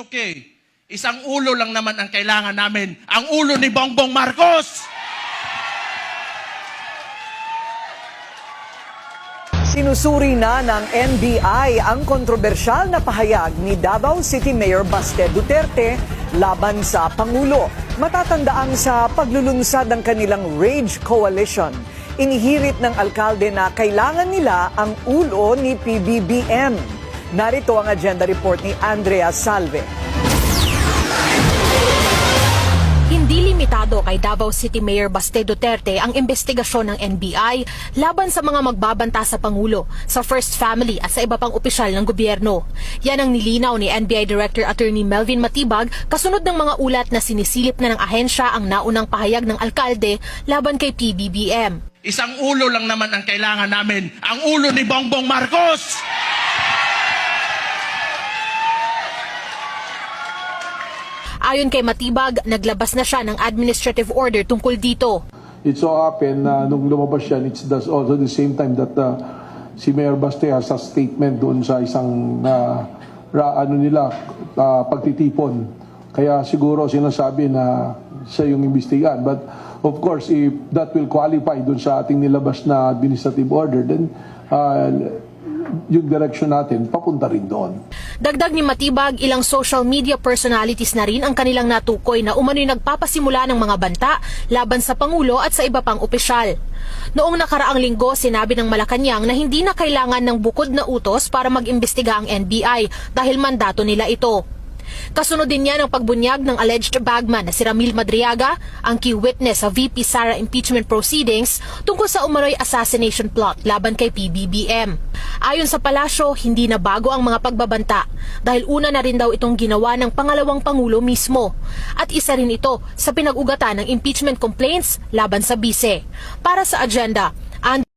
okay. Isang ulo lang naman ang kailangan namin. Ang ulo ni Bongbong Marcos! Sinusuri na ng NBI ang kontrobersyal na pahayag ni Davao City Mayor Baste Duterte laban sa Pangulo. Matatandaan sa paglulunsad ng kanilang Rage Coalition. Inihirit ng alkalde na kailangan nila ang ulo ni PBBM. Narito ang agenda report ni Andrea Salve. Hindi limitado kay Davao City Mayor Baste Duterte ang investigasyon ng NBI laban sa mga magbabanta sa Pangulo, sa First Family at sa iba pang opisyal ng gobyerno. Yan ang nilinaw ni NBI Director Attorney Melvin Matibag kasunod ng mga ulat na sinisilip na ng ahensya ang naunang pahayag ng alkalde laban kay PBBM. Isang ulo lang naman ang kailangan namin. Ang ulo ni Bongbong Marcos! Ayon kay Matibag, naglabas na siya ng administrative order tungkol dito. It so happened na nung lumabas yan, it's also the same time that si Mayor Baste has a statement doon sa isang pagtitipon. Kaya siguro sinasabi na siya yung imbestigahan. But of course, if that will qualify doon sa ating nilabas na administrative order, then yung direction natin papunta rin doon. Dagdag ni Matibag, ilang social media personalities na rin ang kanilang natukoy na umano'y nagpapasimula ng mga banta laban sa Pangulo at sa iba pang opisyal. Noong nakaraang linggo, sinabi ng Malacanang na hindi na kailangan ng bukod na utos para mag-imbestiga ang NBI dahil mandato nila ito. Kasunod din niya ng pagbunyag ng alleged bagman na si Ramil Madriaga, ang key witness sa VP Sara impeachment proceedings tungkol sa umano'y assassination plot laban kay PBBM. Ayon sa palasyo, hindi na bago ang mga pagbabanta dahil una na rin daw itong ginawa ng pangalawang Pangulo mismo. At isa rin ito sa pinag-ugatan ng impeachment complaints laban sa bise. Para sa agenda,